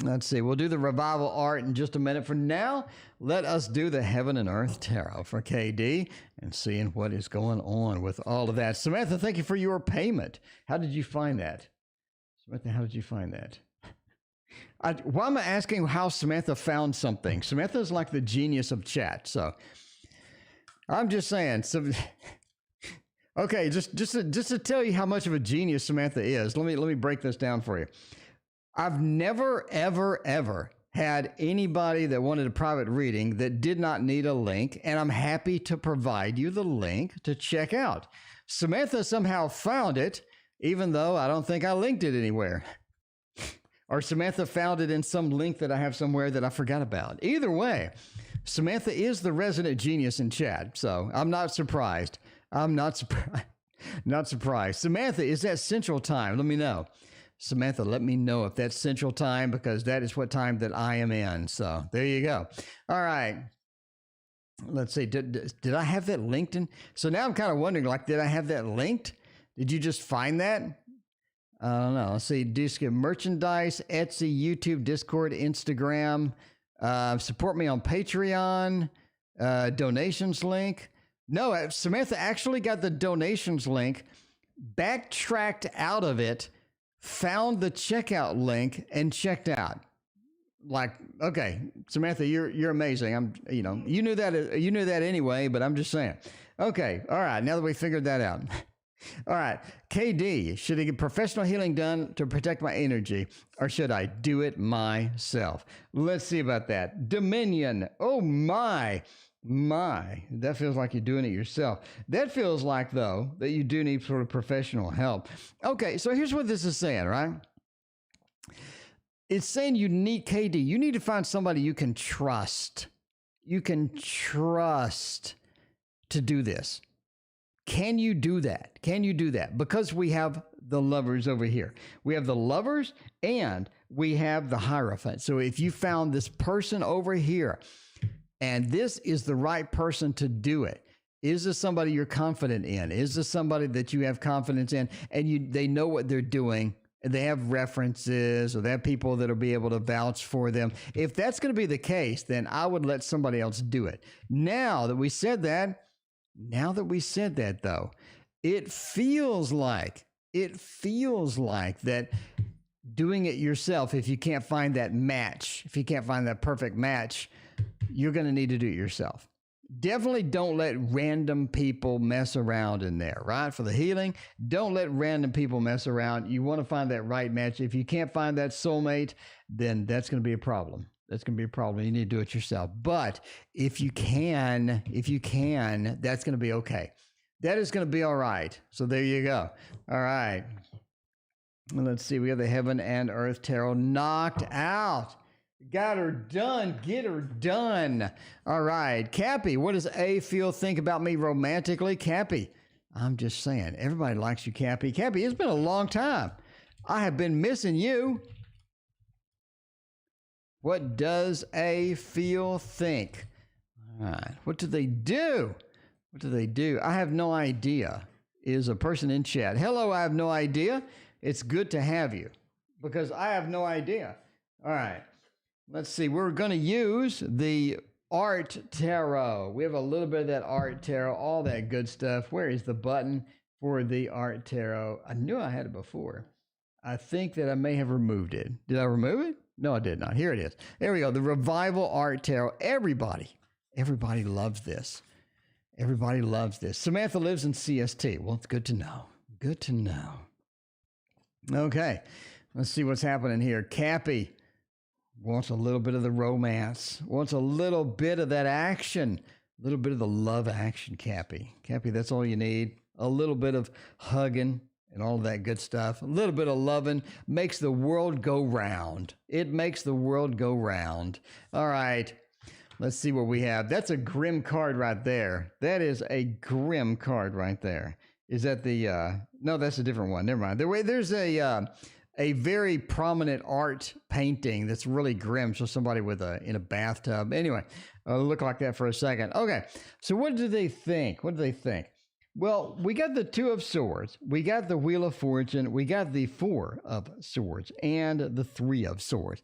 Let's see. We'll do the revival art in just a minute. For now, let us do the Heaven and Earth Tarot for KD and seeing what is going on with all of that. Samantha, thank you for your payment. How did you find that? Samantha, how did you find that? Why am I asking how Samantha found something? Samantha is like the genius of chat. So I'm just saying. Okay, just to tell you how much of a genius Samantha is, let me break this down for you. I've never, ever had anybody that wanted a private reading that did not need a link, and I'm happy to provide you the link to check out. Samantha somehow found it, even though I don't think I linked it anywhere. Or Samantha found it in some link that I have somewhere that I forgot about. Either way, Samantha is the resident genius in chat, so I'm not surprised. I'm not surprised. Not surprised. Samantha, is that Central Time? Let me know. Samantha, let me know if that's Central Time, because that is what time that I am in. So there you go. All right. Let's see. Did I have that linked in? So now I'm kind of wondering, like, did I have that linked? Did you just find that? I don't know. Let's see. Disc merchandise, Etsy, YouTube, Discord, Instagram. Support me on Patreon. Donations link. No, Samantha actually got the donations link, backtracked out of it, found the checkout link, and checked out. Like, okay, Samantha, you're amazing. You knew that anyway, but I'm just saying. Okay, all right. Now that we figured that out. All right, KD, should I get professional healing done to protect my energy, or should I do it myself? Let's see about that. Dominion. Oh my, that feels like you're doing it yourself. That feels like, though, that you do need sort of professional help. Okay, so here's what this is saying, right? It's saying you need, KD, you need to find somebody you can trust. You can trust to do this. Can you do that? Can you do that? Because we have the lovers over here. We have the lovers and we have the Hierophant. So if you found this person over here and this is the right person to do it, is this somebody you're confident in? Is this somebody that you have confidence in and they know what they're doing? They have references, or they have people that will be able to vouch for them. If that's going to be the case, then I would let somebody else do it. Now that we said that, though, it feels like that doing it yourself, if you can't find that match, if you can't find that perfect match, you're going to need to do it yourself. Definitely don't let random people mess around in there, right? For the healing, don't let random people mess around. You want to find that right match. If you can't find that soulmate, then that's going to be a problem. That's going to be a problem. You need to do it yourself. But if you can, that's going to be okay. That is going to be all right. So there you go. All right. Let's see. We have the Heaven and Earth Tarot knocked out. Got her done. Get her done. All right. Cappy, what does A think about me romantically? Cappy, I'm just saying. Everybody likes you, Cappy. Cappy, it's been a long time. I have been missing you. What does A think? All right. What do they do? I have no idea. Is a person in chat. Hello, I have no idea. It's good to have you because I have no idea. All right. Let's see. We're going to use the Art Tarot. We have a little bit of that Art Tarot, all that good stuff. Where is the button for the Art Tarot? I knew I had it before. I think that I may have removed it. Did I remove it? No, I did not. Here it is. There we go. The Revival Art Tarot. Everybody loves this. Everybody loves this. Samantha lives in CST. Well, it's good to know. Good to know. Okay. Let's see what's happening here. Cappy wants a little bit of the romance. Wants a little bit of that action. A little bit of the love action, Cappy. Cappy, that's all you need. A little bit of hugging and all of that good stuff. A little bit of loving makes the world go round. It makes the world go round. All right. Let's see what we have. That's a grim card right there. That is a grim card right there. Is that the, no, that's a different one. Never mind. There's a very prominent art painting that's really grim. So somebody in a bathtub. Anyway, it'll look like that for a second. Okay. So what do they think? Well, we got the Two of Swords, we got the Wheel of Fortune, we got the Four of Swords, and the Three of Swords.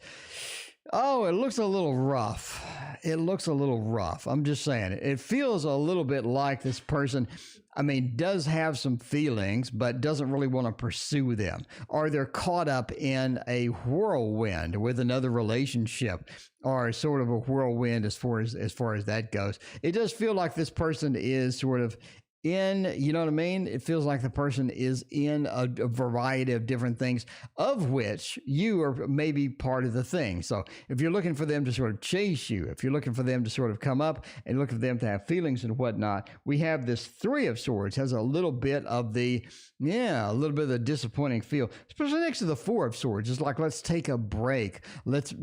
Oh, it looks a little rough. I'm just saying. It feels a little bit like this person, does have some feelings, but doesn't really want to pursue them. Or they're caught up in a whirlwind with another relationship, or sort of a whirlwind as far as that goes. It does feel like this person is sort of you know what I mean? It feels like the person is in a variety of different things, of which you are maybe part of the thing. So if you're looking for them to sort of chase you, if you're looking for them to sort of come up and looking for them to have feelings and whatnot, we have this Three of Swords has a little bit of the, a little bit of the disappointing feel, especially next to the Four of Swords. It's like, let's take a break. Let's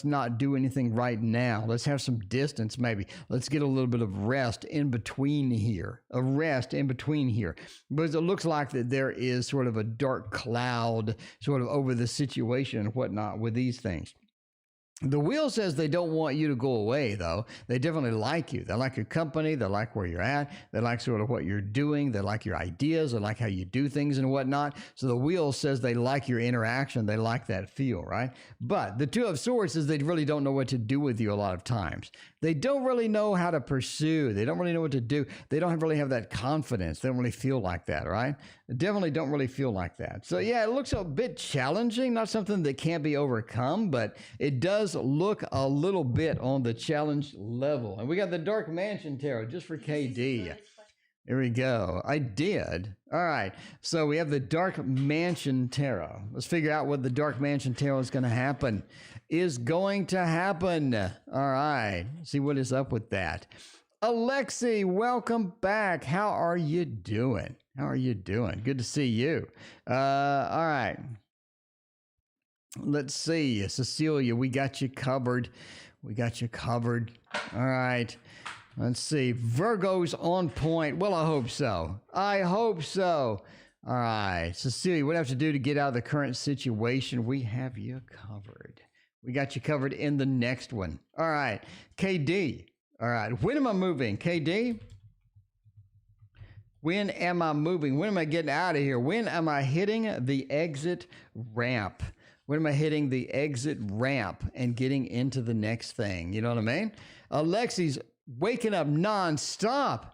not do anything right now. Let's have some distance maybe. Let's get a little bit of rest in between here. Because it looks like that there is sort of a dark cloud sort of over the situation and whatnot with these things. The wheel says they don't want you to go away, though. They definitely like you. They like your company. They like where you're at. They like sort of what you're doing. They like your ideas. They like how you do things and whatnot. So the wheel says they like your interaction. They like that feel, right? But the Two of Swords says they really don't know what to do with you a lot of times. They don't really know how to pursue. They don't really know what to do. They don't really have that confidence. They don't really feel like that, right? They definitely don't really feel like that. So yeah, it looks a bit challenging, not something that can't be overcome, but it does look a little bit on the challenge level. And we got the Dark Mansion Tarot just for KD. Here we go. I did. All right. So we have the Dark Mansion Tarot. Let's figure out what the Dark Mansion Tarot is going to happen. All right. See what is up with that. Alexi, welcome back. How are you doing? Good to see you. All right. Let's see. Cecilia, we got you covered. All right. Let's see. Virgo's on point. Well, I hope so. All right. Cecilia, what do I have to do to get out of the current situation? We have you covered. We got you covered in the next one. All right. KD. All right. When am I moving? KD? When am I moving? When am I getting out of here? When am I hitting the exit ramp? When am I hitting the exit ramp and getting into the next thing? You know what I mean? Alexi's waking up nonstop,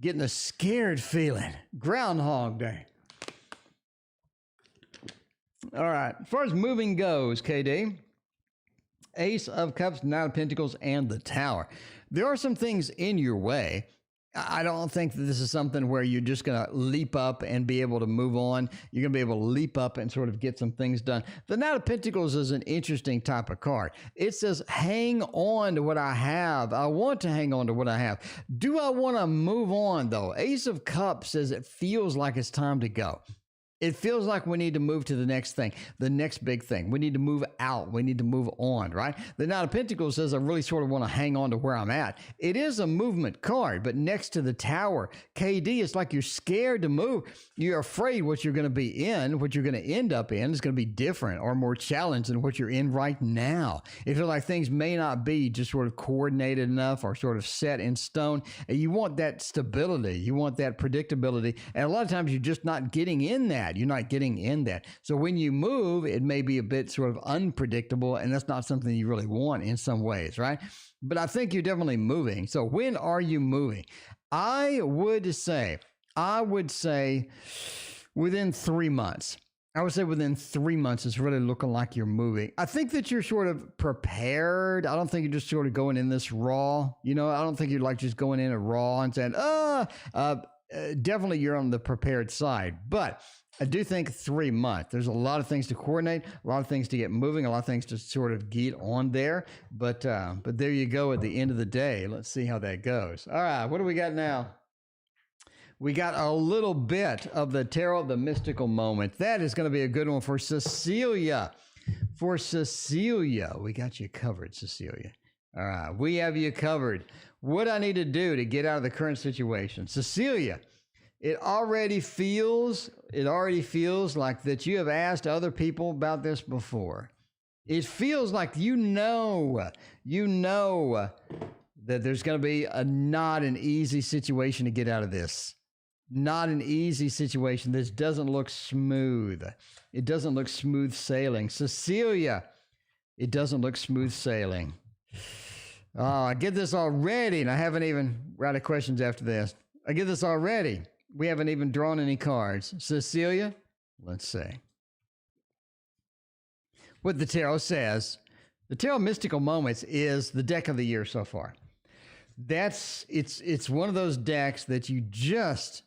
getting a scared feeling. Groundhog Day. All right. As far as moving goes, KD, Ace of Cups, Nine of Pentacles, and the Tower. There are some things in your way. I don't think that this is something where you're just going to leap up and be able to move on. You're going to be able to leap up and sort of get some things done. The Knight of Pentacles is an interesting type of card. It says, hang on to what I have. I want to hang on to what I have. Do I want to move on, though? Ace of Cups says it feels like it's time to go. It feels like we need to move to the next thing, the next big thing. We need to move out. We need to move on, right? The Knight of Pentacles says I really sort of want to hang on to where I'm at. It is a movement card, but next to the Tower, KD, it's like you're scared to move. You're afraid what you're going to be in, what you're going to end up in is going to be different or more challenged than what you're in right now. It feels like things may not be just sort of coordinated enough or sort of set in stone. And you want that stability. You want that predictability. And a lot of times you're just not getting in that. You're not getting in that. So when you move, it may be a bit sort of unpredictable, and that's not something you really want in some ways, right? But I think you're definitely moving. So when are you moving? I would say within 3 months. I would say within 3 months, it's really looking like you're moving. I think that you're sort of prepared. I don't think you're just sort of going in this raw. You know, I don't think you're like just going in a raw and saying, definitely you're on the prepared side. But I do think 3 months. There's a lot of things to coordinate, a lot of things to get moving, a lot of things to sort of get on there. But there you go at the end of the day. Let's see how that goes. All right, what do we got now? We got a little bit of the Tarot of the Mystical Moment. That is going to be a good one for Cecilia. For Cecilia, we got you covered, Cecilia. All right, we have you covered. What I need to do to get out of the current situation. Cecilia, it already feels like that you have asked other people about this before. It feels like you know that there's going to be not an easy situation to get out of this. Not an easy situation. This doesn't look smooth. It doesn't look smooth sailing. Cecilia, it doesn't look smooth sailing. Oh, I get this already, and I haven't even ran out of questions after this. I get this already. We haven't even drawn any cards. Cecilia, let's see. What the tarot says, the Tarot Mystical Moments is the deck of the year so far. It's one of those decks that you just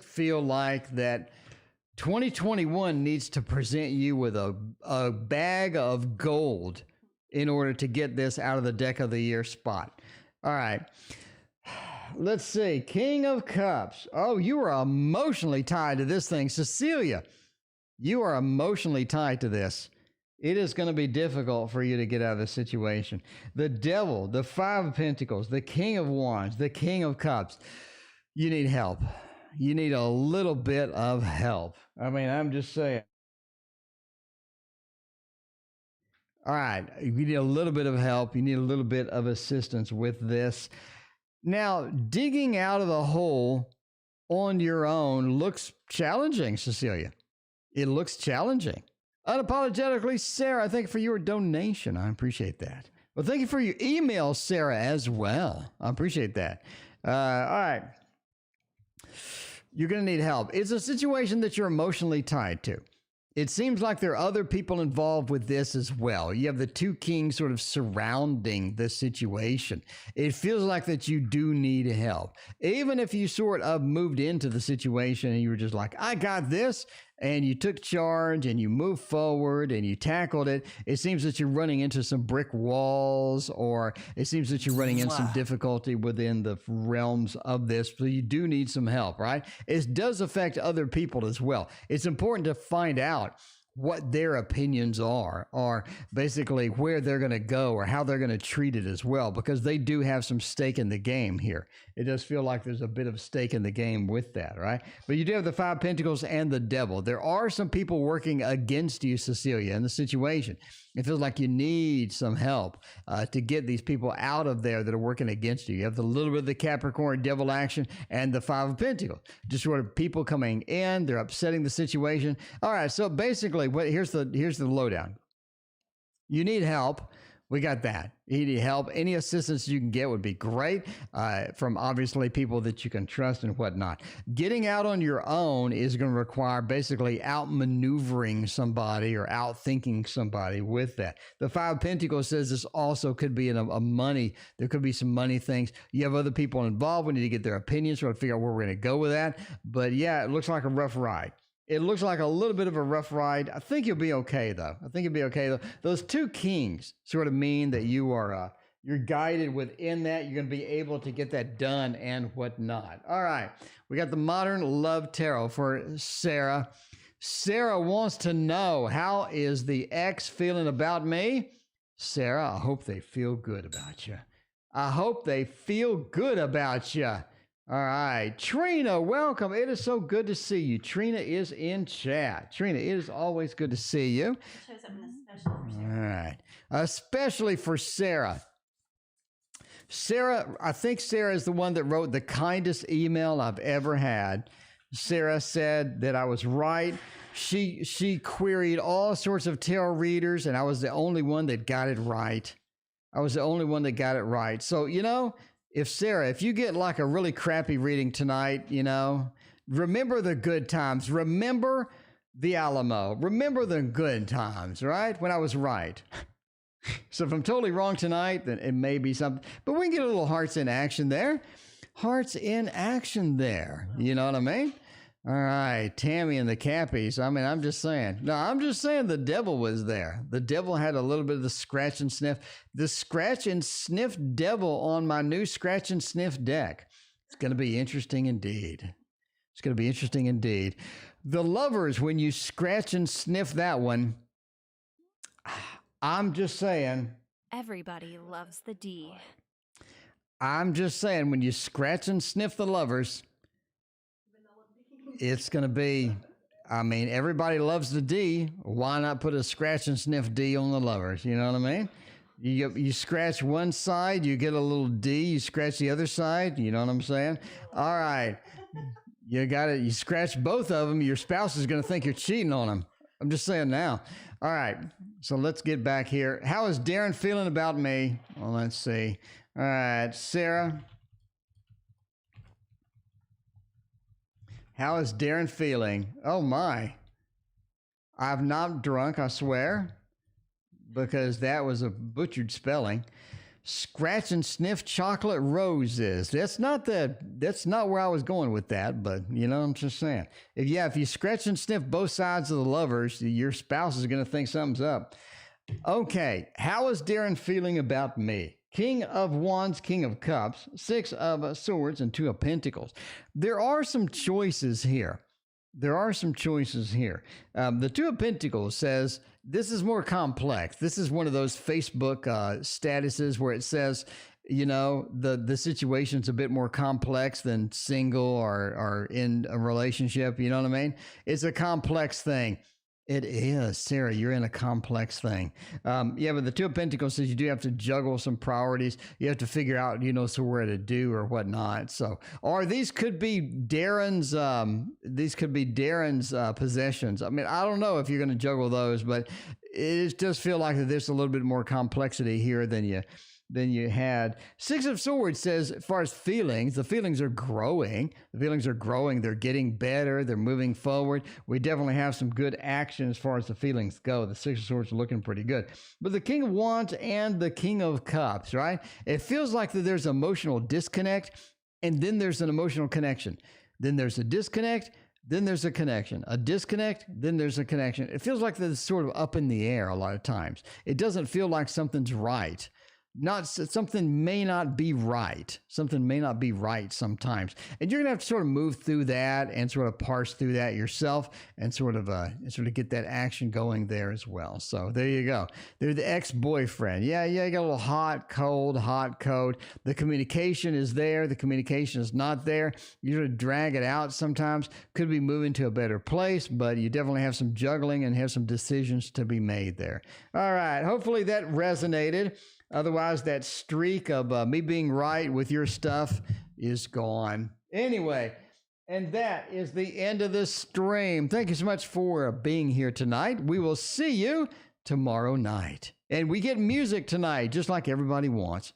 feel like that 2021 needs to present you with a bag of gold in order to get this out of the deck of the year spot. All right. Let's see. King of Cups. Oh, you are emotionally tied to this thing. Cecilia, you are emotionally tied to this. It is going to be difficult for you to get out of this situation. The Devil, the Five of Pentacles, the King of Wands, the King of Cups. You need help. You need a little bit of help. I mean, I'm just saying. All right. You need a little bit of help. You need a little bit of assistance with this. Now, digging out of the hole on your own looks challenging, Cecilia. It looks challenging. Unapologetically, Sarah, thank you for your donation. I appreciate that. Well, thank you for your email, Sarah, as well. I appreciate that. All right. You're going to need help. It's a situation that you're emotionally tied to. It seems like there are other people involved with this as well. You have the two kings sort of surrounding the situation. It feels like that you do need help. Even if you sort of moved into the situation and you were just like, I got this, and you took charge and you moved forward and you tackled it, it seems that you're running into some brick walls, or it seems that you're running into some difficulty within the realms of this. So you do need some help, right? It does affect other people as well. It's important to find out what their opinions are, or basically where they're going to go or how they're going to treat it as well, because they do have some stake in the game here. It does feel like there's a bit of stake in the game with that, right? But you do have the Five Pentacles and the Devil. There are some people working against you, Cecilia, in the situation. It feels like you need some help to get these people out of there that are working against you. You have a little bit of the Capricorn Devil action and the Five of Pentacles. Just sort of people coming in, they're upsetting the situation. All right, so basically, here's the lowdown. You need help. We got that. You need help. Any assistance you can get would be great from obviously people that you can trust and whatnot. Getting out on your own is going to require basically outmaneuvering somebody or outthinking somebody with that. The Five of Pentacles says this also could be a money. There could be some money things. You have other people involved. We need to get their opinions, so to figure out where we're going to go with that. But yeah, it looks like a rough ride. It looks like a little bit of a rough ride. I think you'll be okay, though. Those two kings sort of mean that you're guided within that. You're going to be able to get that done and whatnot. All right. We got the Modern Love Tarot for Sarah. Sarah wants to know, how is the ex feeling about me? Sarah, I hope they feel good about you. I hope they feel good about you. All right, Trina, welcome. It is so good to see you. Trina is in chat. Trina, it is always good to see you. Shows up in a special for Sarah. All right, especially for Sarah. Sarah, I think Sarah is the one that wrote the kindest email I've ever had. Sarah said that I was right. She queried all sorts of tarot readers, and I was the only one that got it right. So, if you get like a really crappy reading tonight, remember the good times. Remember the Alamo. Remember the good times, right? When I was right. So if I'm totally wrong tonight, then it may be something. But we can get a little hearts in action there. You know what I mean? All right, Tammy and the Cappies. I mean, I'm just saying. No, I'm just saying the devil was there. The devil had a little bit of the scratch and sniff. The scratch and sniff devil on my new scratch and sniff deck. It's going to be interesting indeed. The Lovers, when you scratch and sniff that one, I'm just saying. Everybody loves the D. I'm just saying, when you scratch and sniff the Lovers, it's going to be, everybody loves the D. Why not put a scratch and sniff D on the Lovers? You know what I mean? You scratch one side, you get a little D. You scratch the other side. You know what I'm saying? All right. You got it. You scratch both of them. Your spouse is going to think you're cheating on them. I'm just saying now. All right. So let's get back here. How is Darren feeling about me? Well, let's see. All right, Sarah. How is Darren feeling? Oh, my. I've not drunk, I swear, because that was a butchered spelling. scratch and sniff chocolate roses. That's not where I was going with that, but you know what I'm just saying. If you scratch and sniff both sides of the lovers, your spouse is going to think something's up. Okay, how is Darren feeling about me? King of Wands, King of Cups, Six of Swords, and Two of Pentacles. There are some choices here. The Two of Pentacles says this is more complex. This is one of those Facebook statuses where it says, you know, the situation's a bit more complex than single or in a relationship. You know what I mean? It's a complex thing. It is, Sarah. You're in a complex thing. But the Two of Pentacles says you do have to juggle some priorities. You have to figure out, you know, so where to do or whatnot. So, or these could be Darren's. Possessions. I mean, I don't know if you're going to juggle those, but it does feel like that there's a little bit more complexity here than you had. Six of Swords says, as far as feelings, the feelings are growing. They're getting better. They're moving forward. We definitely have some good action as far as the feelings go. The Six of Swords are looking pretty good. But the King of Wands and the King of Cups, right? It feels like that there's emotional disconnect, and then there's an emotional connection. Then there's a disconnect. Then there's a connection, a disconnect, then there's a connection. It feels like it's sort of up in the air a lot of times. It doesn't feel like something's right. Something may not be right. Something may not be right sometimes. And you're going to have to sort of move through that and sort of parse through that yourself and sort of get that action going there as well. So there you go. They're the ex-boyfriend. Yeah, you got a little hot, cold. The communication is there. The communication is not there. You sort of drag it out sometimes. Could be moving to a better place, but you definitely have some juggling and have some decisions to be made there. All right. Hopefully that resonated. Otherwise, that streak of me being right with your stuff is gone. Anyway, and that is the end of this stream. Thank you so much for being here tonight. We will see you tomorrow night. And we get music tonight, just like everybody wants.